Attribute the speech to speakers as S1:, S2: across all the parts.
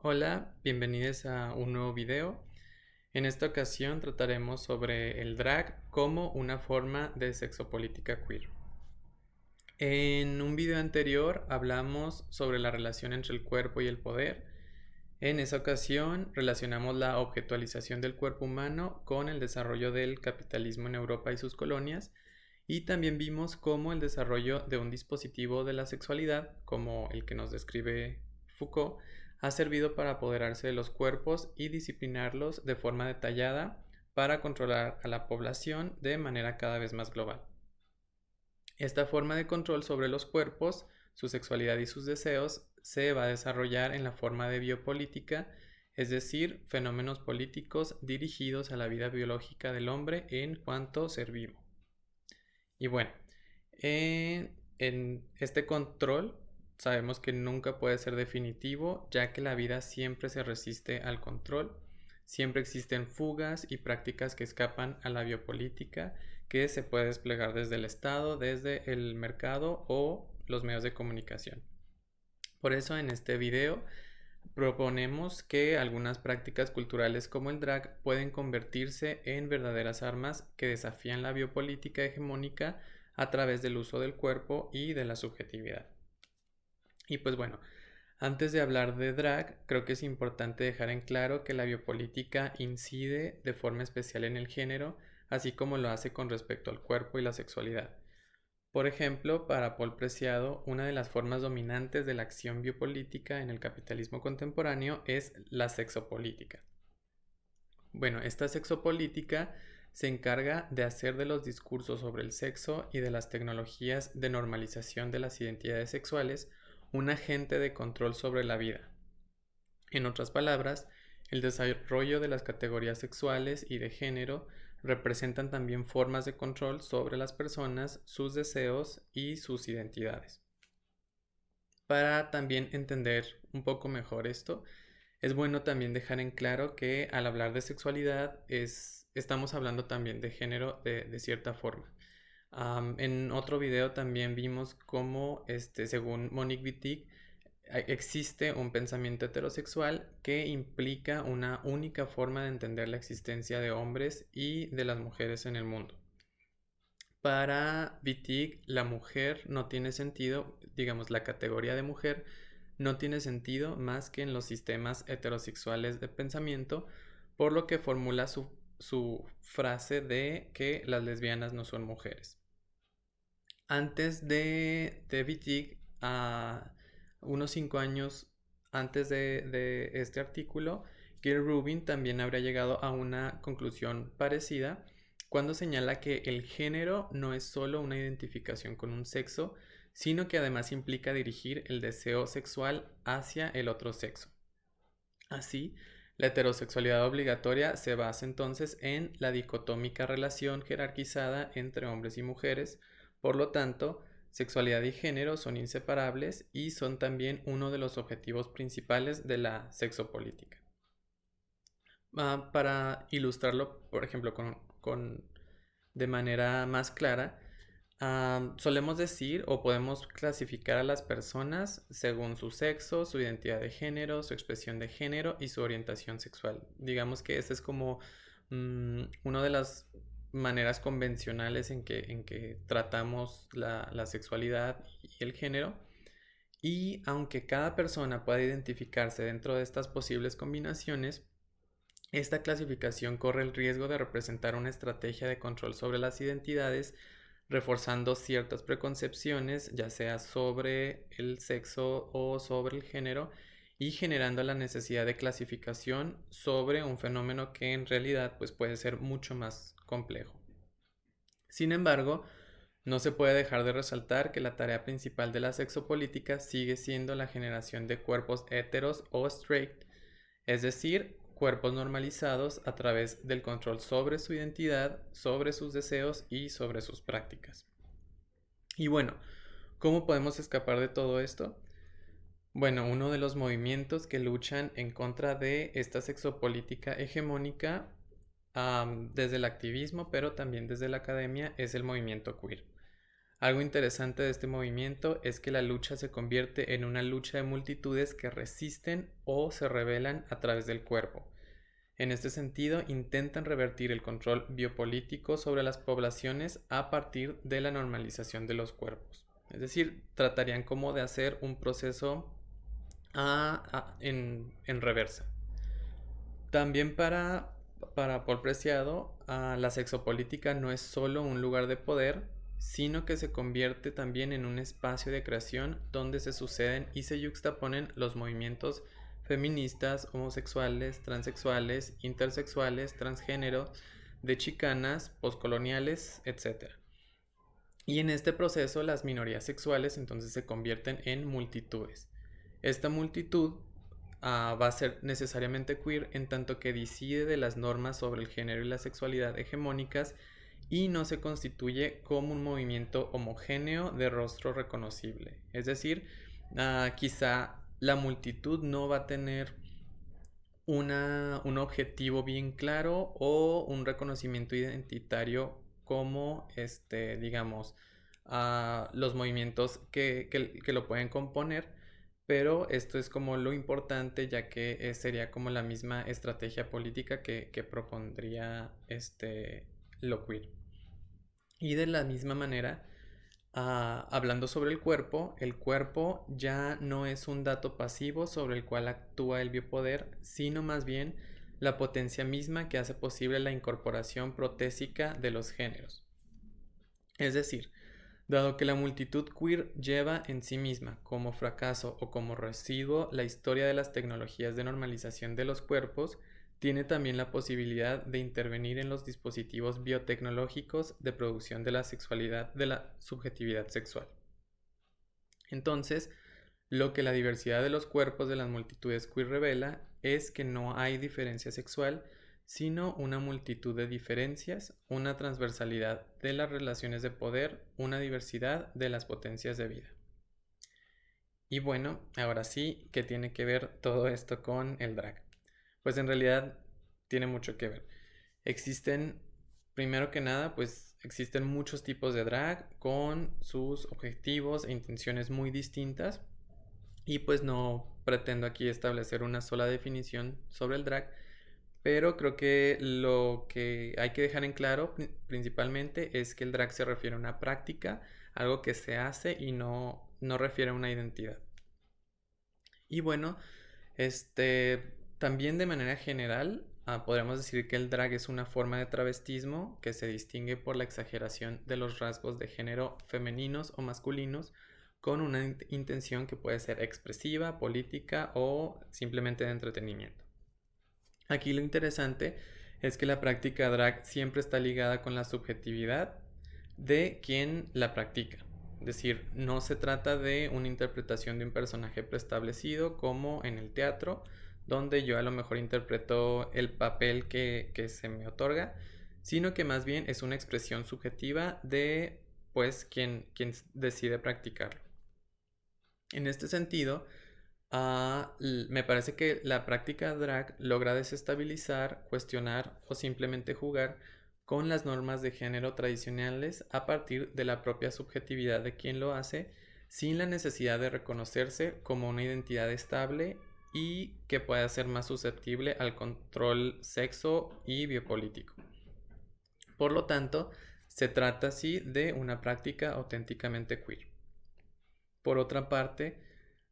S1: Hola, bienvenidos a un nuevo video. En esta ocasión trataremos sobre el drag como una forma de sexopolítica queer. En un video anterior hablamos sobre la relación entre el cuerpo y el poder. En esa ocasión relacionamos la objetualización del cuerpo humano con el desarrollo del capitalismo en Europa y sus colonias, y también vimos cómo el desarrollo de un dispositivo de la sexualidad, como el que nos describe Foucault, ha servido para apoderarse de los cuerpos y disciplinarlos de forma detallada para controlar a la población de manera cada vez más global. Esta forma de control sobre los cuerpos, su sexualidad y sus deseos se va a desarrollar en la forma de biopolítica, es decir, fenómenos políticos dirigidos a la vida biológica del hombre en cuanto ser vivo. Y bueno, en este control sabemos que nunca puede ser definitivo, ya que la vida siempre se resiste al control. Siempre existen fugas y prácticas que escapan a la biopolítica, que se puede desplegar desde el Estado, desde el mercado o los medios de comunicación. Por eso en este video proponemos que algunas prácticas culturales como el drag pueden convertirse en verdaderas armas que desafían la biopolítica hegemónica a través del uso del cuerpo y de la subjetividad. Y pues bueno, antes de hablar de drag, creo que es importante dejar en claro que la biopolítica incide de forma especial en el género, así como lo hace con respecto al cuerpo y la sexualidad. Por ejemplo, para Paul Preciado, una de las formas dominantes de la acción biopolítica en el capitalismo contemporáneo es la sexopolítica. Bueno, esta sexopolítica se encarga de hacer de los discursos sobre el sexo y de las tecnologías de normalización de las identidades sexuales un agente de control sobre la vida. En otras palabras, el desarrollo de las categorías sexuales y de género representan también formas de control sobre las personas, sus deseos y sus identidades. Para también entender un poco mejor esto, es bueno también dejar en claro que al hablar de sexualidad estamos hablando también de género de cierta forma. En otro video también vimos cómo, según Monique Wittig, existe un pensamiento heterosexual que implica una única forma de entender la existencia de hombres y de las mujeres en el mundo. Para Wittig, la mujer no tiene sentido, digamos, la categoría de mujer no tiene sentido más que en los sistemas heterosexuales de pensamiento, por lo que formula su frase de que las lesbianas no son mujeres. Antes de Wittig, a unos 5 años antes de este artículo, Gil Rubin también habría llegado a una conclusión parecida cuando señala que el género no es solo una identificación con un sexo, sino que además implica dirigir el deseo sexual hacia el otro sexo. Así, la heterosexualidad obligatoria se basa entonces en la dicotómica relación jerarquizada entre hombres y mujeres. Por lo tanto, sexualidad y género son inseparables y son también uno de los objetivos principales de la sexopolítica. Para ilustrarlo, por ejemplo, de manera más clara, solemos decir o podemos clasificar a las personas según su sexo, su identidad de género, su expresión de género y su orientación sexual. Digamos que esta es como una de las maneras convencionales en que tratamos la sexualidad y el género. Y aunque cada persona pueda identificarse dentro de estas posibles combinaciones, esta clasificación corre el riesgo de representar una estrategia de control sobre las identidades, reforzando ciertas preconcepciones, ya sea sobre el sexo o sobre el género, y generando la necesidad de clasificación sobre un fenómeno que en realidad pues, puede ser mucho más complejo. Sin embargo, no se puede dejar de resaltar que la tarea principal de la sexopolítica sigue siendo la generación de cuerpos heteros o straight, es decir, cuerpos normalizados a través del control sobre su identidad, sobre sus deseos y sobre sus prácticas. Y bueno, ¿cómo podemos escapar de todo esto? Bueno, uno de los movimientos que luchan en contra de esta sexopolítica hegemónica desde el activismo, pero también desde la academia, es el movimiento queer. Algo interesante de este movimiento es que la lucha se convierte en una lucha de multitudes que resisten o se rebelan a través del cuerpo. En este sentido, intentan revertir el control biopolítico sobre las poblaciones a partir de la normalización de los cuerpos. Es decir, tratarían como de hacer un proceso en reversa. También para Paul Preciado, la sexopolítica no es solo un lugar de poder, sino que se convierte también en un espacio de creación donde se suceden y se yuxtaponen los movimientos feministas, homosexuales, transexuales, intersexuales, transgénero, de chicanas, poscoloniales, etc. Y en este proceso las minorías sexuales entonces se convierten en multitudes. Esta multitud va a ser necesariamente queer en tanto que disidie de las normas sobre el género y la sexualidad hegemónicas y no se constituye como un movimiento homogéneo de rostro reconocible. Es decir, quizá la multitud no va a tener un objetivo bien claro o un reconocimiento identitario como, digamos, los movimientos que lo pueden componer, pero esto es como lo importante, ya que sería como la misma estrategia política que propondría lo queer. Y de la misma manera, hablando sobre el cuerpo ya no es un dato pasivo sobre el cual actúa el biopoder, sino más bien la potencia misma que hace posible la incorporación protésica de los géneros. Es decir, dado que la multitud queer lleva en sí misma como fracaso o como residuo la historia de las tecnologías de normalización de los cuerpos, tiene también la posibilidad de intervenir en los dispositivos biotecnológicos de producción de la sexualidad, de la subjetividad sexual. Entonces, lo que la diversidad de los cuerpos de las multitudes queer revela es que no hay diferencia sexual, sino una multitud de diferencias, una transversalidad de las relaciones de poder, una diversidad de las potencias de vida. Y bueno, ahora sí, ¿qué tiene que ver todo esto con el drag? Pues en realidad tiene mucho que ver. Existen, primero que nada, pues existen muchos tipos de drag con sus objetivos e intenciones muy distintas. Y pues no pretendo aquí establecer una sola definición sobre el drag, pero creo que lo que hay que dejar en claro principalmente es que el drag se refiere a una práctica, algo que se hace y no refiere a una identidad. Y bueno, también de manera general, podríamos decir que el drag es una forma de travestismo que se distingue por la exageración de los rasgos de género femeninos o masculinos con una intención que puede ser expresiva, política o simplemente de entretenimiento. Aquí lo interesante es que la práctica drag siempre está ligada con la subjetividad de quien la practica. Es decir, no se trata de una interpretación de un personaje preestablecido como en el teatro, donde yo a lo mejor interpreto el papel que se me otorga, sino que más bien es una expresión subjetiva de pues quien decide practicarlo. En este sentido, me parece que la práctica drag logra desestabilizar, cuestionar o simplemente jugar con las normas de género tradicionales a partir de la propia subjetividad de quien lo hace, sin la necesidad de reconocerse como una identidad estable y que pueda ser más susceptible al control sexo y biopolítico. Por lo tanto, se trata así de una práctica auténticamente queer. Por otra parte,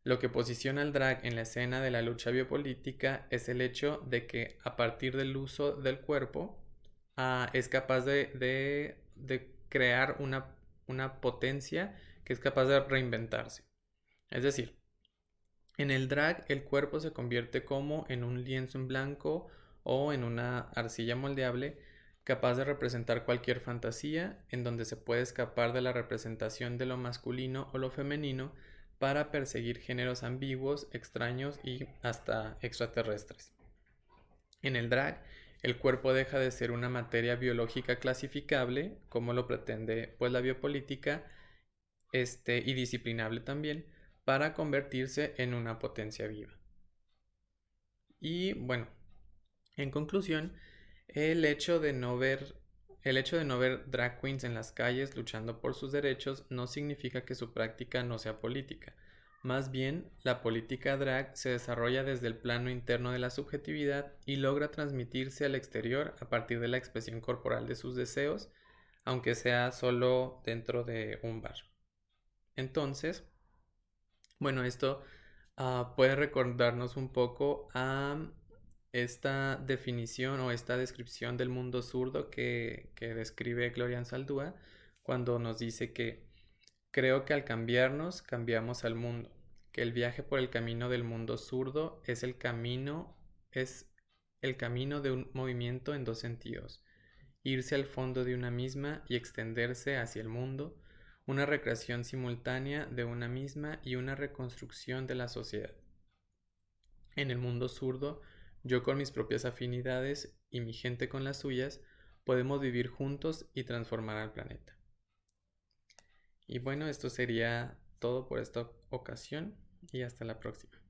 S1: lo que posiciona al drag en la escena de la lucha biopolítica es el hecho de que a partir del uso del cuerpo es capaz de crear una potencia que es capaz de reinventarse. Es decir, en el drag el cuerpo se convierte como en un lienzo en blanco o en una arcilla moldeable capaz de representar cualquier fantasía en donde se puede escapar de la representación de lo masculino o lo femenino para perseguir géneros ambiguos, extraños y hasta extraterrestres. En el drag, el cuerpo deja de ser una materia biológica clasificable, como lo pretende pues la biopolítica, y disciplinable también, para convertirse en una potencia viva. Y bueno, en conclusión, el hecho de no ver El hecho de no ver drag queens en las calles luchando por sus derechos no significa que su práctica no sea política. Más bien, la política drag se desarrolla desde el plano interno de la subjetividad y logra transmitirse al exterior a partir de la expresión corporal de sus deseos, aunque sea solo dentro de un bar. Entonces, bueno, esto puede recordarnos un poco a esta definición o esta descripción del mundo zurdo que describe Gloria Anzaldúa cuando nos dice que creo que al cambiarnos, cambiamos al mundo, que el viaje por el camino del mundo zurdo es el camino de un movimiento en dos sentidos, irse al fondo de una misma y extenderse hacia el mundo, una recreación simultánea de una misma y una reconstrucción de la sociedad. En el mundo zurdo, yo con mis propias afinidades y mi gente con las suyas, podemos vivir juntos y transformar al planeta. Y bueno, esto sería todo por esta ocasión y hasta la próxima.